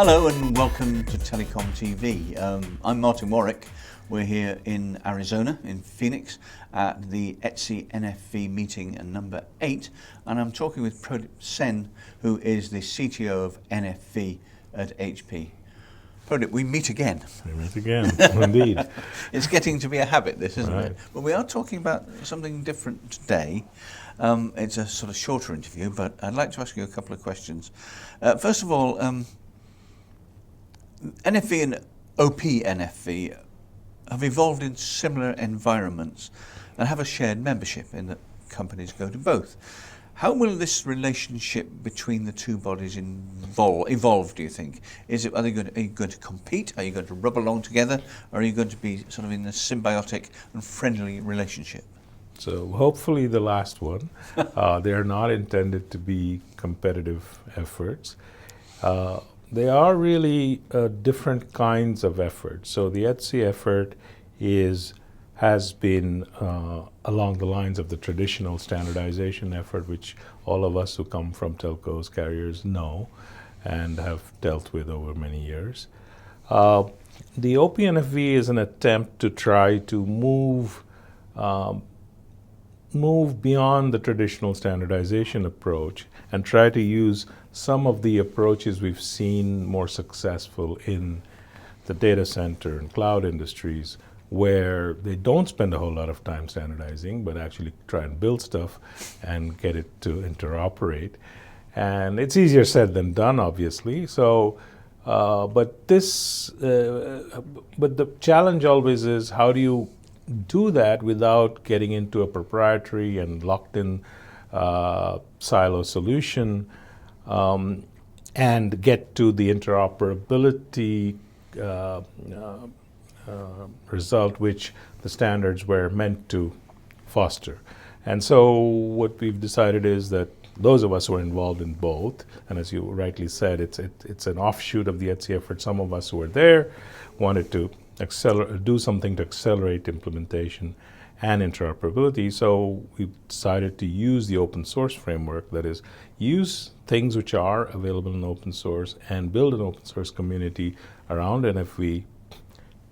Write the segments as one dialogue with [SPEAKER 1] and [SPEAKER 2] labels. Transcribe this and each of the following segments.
[SPEAKER 1] Hello and welcome to Telecom TV. I'm Martin Warwick. We're here in Arizona, in Phoenix, at the ETSI NFV meeting number 8, and I'm talking with Pradip Sen, who is the CTO of NFV at HP. Pradip, we meet again.
[SPEAKER 2] We meet again, indeed.
[SPEAKER 1] It's getting to be a habit, this, isn't
[SPEAKER 2] Right.
[SPEAKER 1] it? But we are talking about something different today. It's a sort of shorter interview, but I'd like to ask you a couple of questions. First of all, NFV and OPNFV have evolved in similar environments and have a shared membership in that companies go to both. How will this relationship between the two bodies evolve, do you think? Are you going to compete? Are you going to rub along together? Or are you going to be sort of in a symbiotic and friendly relationship?
[SPEAKER 2] So hopefully the last one. They are not intended to be competitive efforts. They are really different kinds of efforts. So the ETSI effort has been along the lines of the traditional standardization effort, which all of us who come from telcos, carriers know and have dealt with over many years. The OPNFV is an attempt to try to move beyond the traditional standardization approach and try to use some of the approaches we've seen more successful in the data center and cloud industries, where they don't spend a whole lot of time standardizing, but actually try and build stuff and get it to interoperate. And it's easier said than done, obviously. So, but the challenge always is, how do you do that without getting into a proprietary and locked-in silo solution, and get to the interoperability result which the standards were meant to foster. And so what we've decided is that those of us who are involved in both, and as you rightly said, it's an offshoot of the ETSI effort. Some of us who were there wanted to do something to accelerate implementation and interoperability. So we decided to use the open source framework, that is, use things which are available in open source and build an open source community around NFV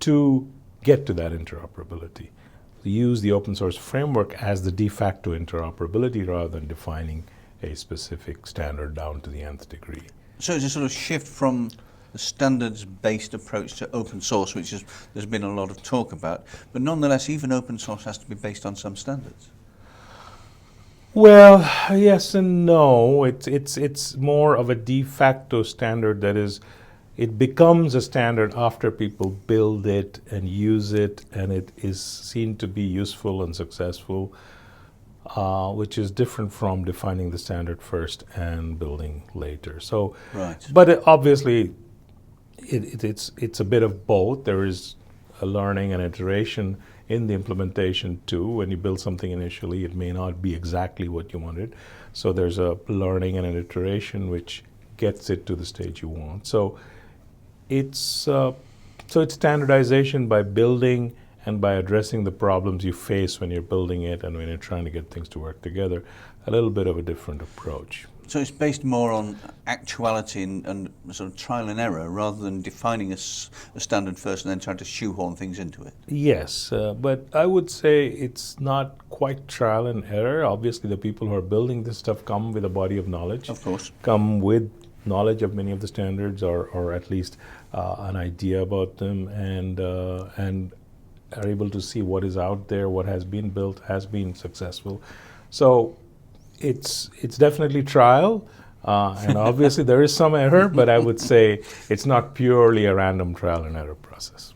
[SPEAKER 2] to get to that interoperability. Use the open source framework as the de facto interoperability rather than defining a specific standard down to the nth degree.
[SPEAKER 1] So it's a sort of shift from the standards-based approach to open source, which there's been a lot of talk about, but nonetheless, even open source has to be based on some standards.
[SPEAKER 2] Well, yes and no. It's more of a de facto standard. That is, it becomes a standard after people build it and use it, and it is seen to be useful and successful, which is different from defining the standard first and building later. So,
[SPEAKER 1] right.
[SPEAKER 2] But obviously, it's a bit of both. There is a learning and iteration in the implementation too. When you build something initially, it may not be exactly what you wanted. So there's a learning and an iteration which gets it to the stage you want. So it's standardization by building and by addressing the problems you face when you're building it and when you're trying to get things to work together. A little bit of a different approach.
[SPEAKER 1] So it's based more on actuality and sort of trial and error, rather than defining a standard first and then trying to shoehorn things into it.
[SPEAKER 2] Yes, but I would say it's not quite trial and error. Obviously, the people who are building this stuff come with a body of knowledge.
[SPEAKER 1] Of course.
[SPEAKER 2] Come with knowledge of many of the standards, or at least an idea about them, and are able to see what is out there, what has been built, has been successful. So it's definitely trial, and obviously there is some error, but I would say it's not purely a random trial and error process.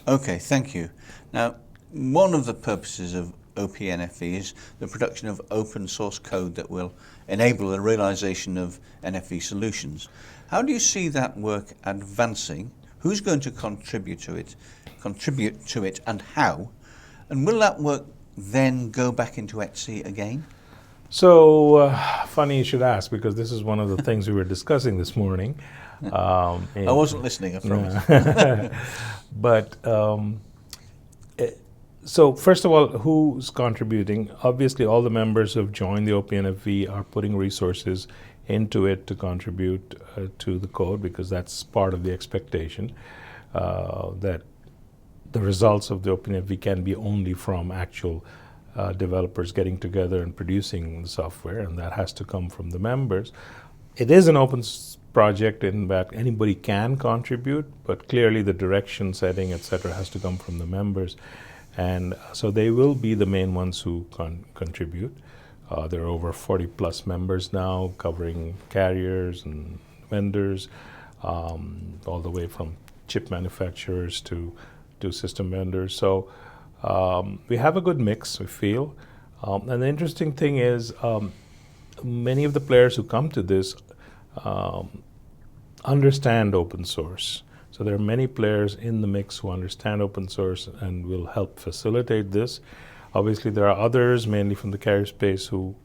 [SPEAKER 1] Okay, thank you. Now, one of the purposes of OPNFV is the production of open source code that will enable the realization of NFV solutions. How do you see that work advancing? Who's going to contribute to it, and how? And will that work then go back into ETSI again?
[SPEAKER 2] So, funny you should ask, because this is one of the things we were discussing this morning.
[SPEAKER 1] I wasn't listening, I promise.
[SPEAKER 2] But So first of all, who's contributing? Obviously, all the members who have joined the OPNFV are putting resources into it to contribute to the code, because that's part of the expectation, that the results of the OpenFV can be only from actual developers getting together and producing the software, and that has to come from the members. It is an open project in that anybody can contribute, but clearly the direction setting, etc., has to come from the members. And so they will be the main ones who contribute. There are over 40 plus members now, covering carriers and vendors, all the way from chip manufacturers to system vendors. So we have a good mix, we feel. And the interesting thing is, many of the players who come to this understand open source. So there are many players in the mix who understand open source and will help facilitate this. Obviously, there are others, mainly from the carrier space, who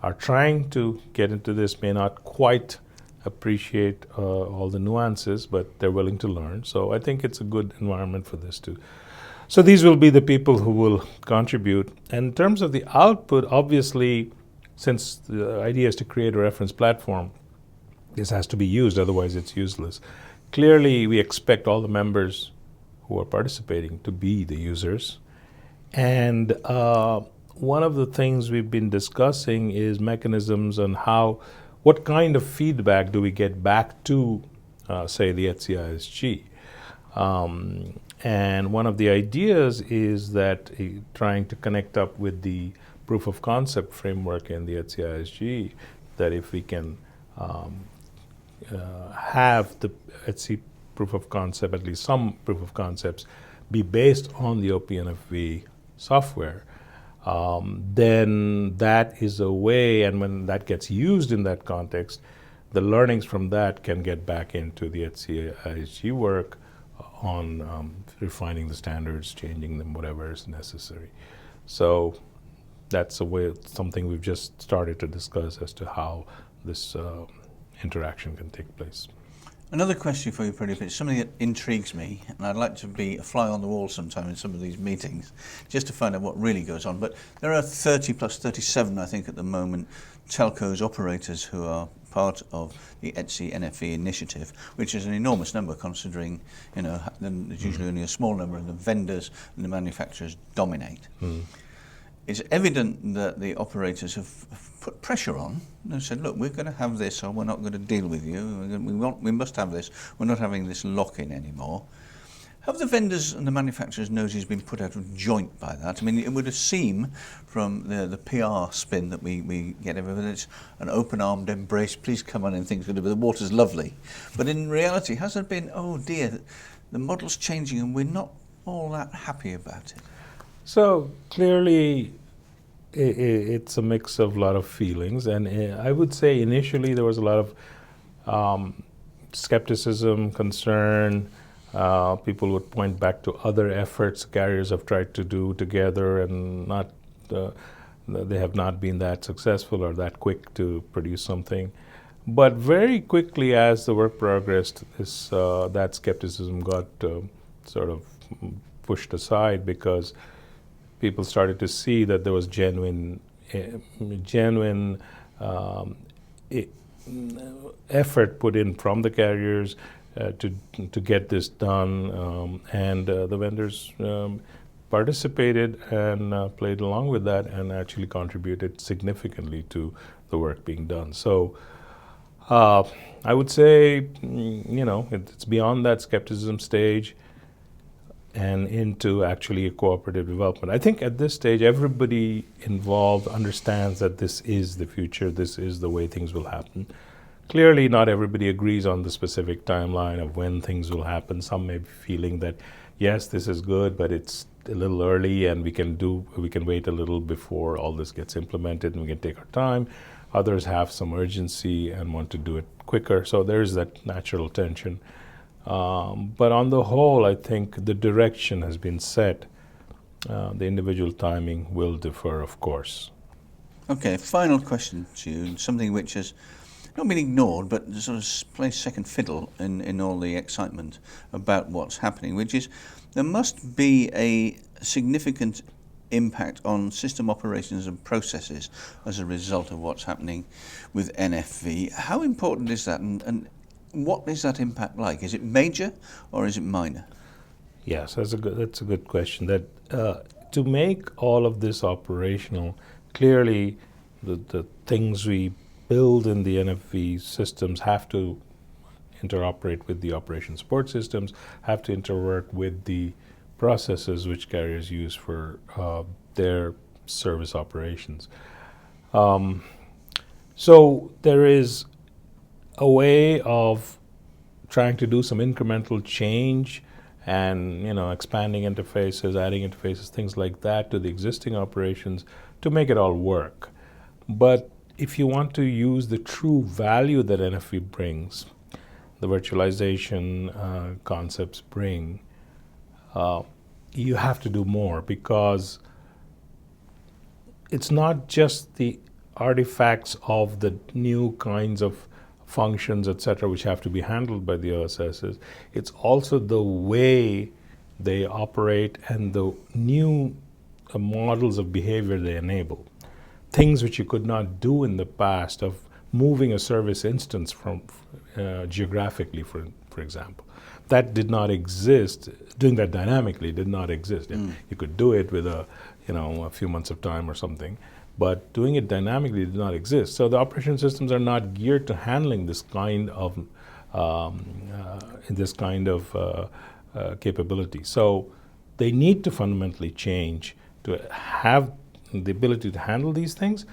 [SPEAKER 2] are trying to get into this, may not quite appreciate all the nuances, but they're willing to learn. So I think it's a good environment for this too. So these will be the people who will contribute. And in terms of the output, obviously, since the idea is to create a reference platform, this has to be used, otherwise it's useless. Clearly, we expect all the members who are participating to be the users. And one of the things we've been discussing is mechanisms on what kind of feedback do we get back to, say, the ETSI ISG. And one of the ideas is that trying to connect up with the proof of concept framework in the ETSI ISG, that if we can have the ETSI proof of concept, at least some proof of concepts, be based on the OPNFV software, then that is a way, and when that gets used in that context, the learnings from that can get back into the ETSI ISG work on refining the standards, changing them, whatever is necessary. So that's a way, something we've just started to discuss as to how this interaction can take place.
[SPEAKER 1] Another question for you, Pradeep. It's something that intrigues me, and I'd like to be a fly on the wall sometime in some of these meetings, just to find out what really goes on. But there are 30 plus 37, I think, at the moment, telcos operators who are part of the ETSI NFV initiative, which is an enormous number, considering, there's usually only a small number, and the vendors and the manufacturers dominate. It's evident that the operators have put pressure on. They said, look, we're going to have this, or we're not going to deal with you. We must have this. We're not having this lock-in anymore. Have the vendors and the manufacturers' noses been put out of joint by that? I mean, it would seem from the PR spin that we get everywhere, it's an open-armed embrace, please come on and things, the water's lovely. But in reality, has there been, oh dear, the model's changing and we're not all that happy about it?
[SPEAKER 2] So clearly, it's a mix of a lot of feelings, and I would say initially there was a lot of skepticism, concern. People would point back to other efforts carriers have tried to do together, and they have not been that successful or that quick to produce something. But very quickly, as the work progressed, that skepticism got sort of pushed aside, because people started to see that there was genuine effort put in from the carriers to get this done, and the vendors participated and played along with that and actually contributed significantly to the work being done. So I would say, it's beyond that skepticism stage and into actually a cooperative development. I think at this stage, everybody involved understands that this is the future, this is the way things will happen. Clearly, not everybody agrees on the specific timeline of when things will happen. Some may be feeling that, yes, this is good, but it's a little early and we can wait a little before all this gets implemented and we can take our time. Others have some urgency and want to do it quicker. So there's that natural tension. But on the whole, I think the direction has been set. The individual timing will differ, of course.
[SPEAKER 1] Okay, final question to you, something which has not been ignored, but sort of plays second fiddle in all the excitement about what's happening, which is there must be a significant impact on system operations and processes as a result of what's happening with NFV. How important is that, and what is that impact like? Is it major or is it minor?
[SPEAKER 2] Yes, that's a good question. That to make all of this operational, clearly the things we build in the NFV systems have to interoperate with the operation support systems, have to interwork with the processes which carriers use for their service operations. So there is a way of trying to do some incremental change and expanding interfaces, adding interfaces, things like that to the existing operations to make it all work. But if you want to use the true value that NFV brings, the virtualization concepts bring, you have to do more, because it's not just the artifacts of the new kinds of functions, etc., which have to be handled by the OSSs. It's also the way they operate and the new models of behavior they enable. Things which you could not do in the past, of moving a service instance from geographically, for example. That did not exist. Doing that dynamically did not exist. You could do it with a few months of time or something, but doing it dynamically did not exist. So the operation systems are not geared to handling this kind of capability. So they need to fundamentally change to have the ability to handle these things,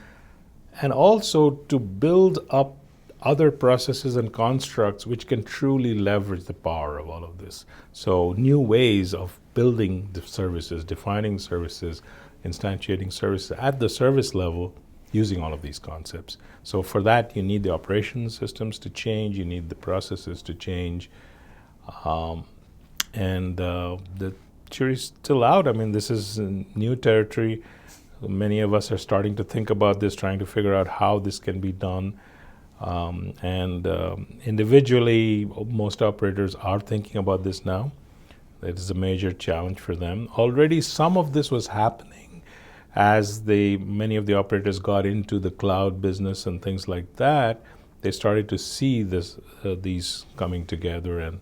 [SPEAKER 2] and also to build up other processes and constructs which can truly leverage the power of all of this. So new ways of building the services, defining services, instantiating services at the service level using all of these concepts. So for that, you need the operation systems to change, you need the processes to change, and the jury's still out. I mean, this is new territory. Many of us are starting to think about this, trying to figure out how this can be done. Individually, most operators are thinking about this now. It is a major challenge for them. Already some of this was happening as many of the operators got into the cloud business and things like that. They started to see these coming together and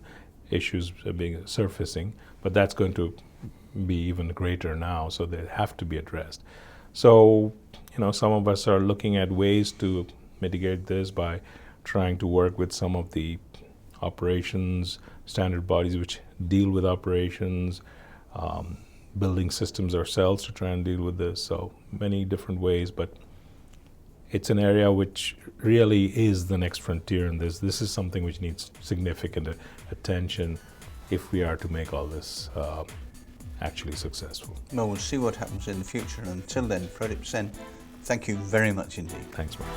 [SPEAKER 2] issues being surfacing, but that's going to be even greater now, so they have to be addressed. So, some of us are looking at ways to mitigate this by trying to work with some of the operations standard bodies which deal with operations, building systems ourselves to try and deal with this. So many different ways, but it's an area which really is the next frontier in this. This is something which needs significant attention if we are to make all this actually successful.
[SPEAKER 1] Well, we'll see what happens in the future. Until then, Pradip Sen, thank you very much indeed.
[SPEAKER 2] Thanks, Mark.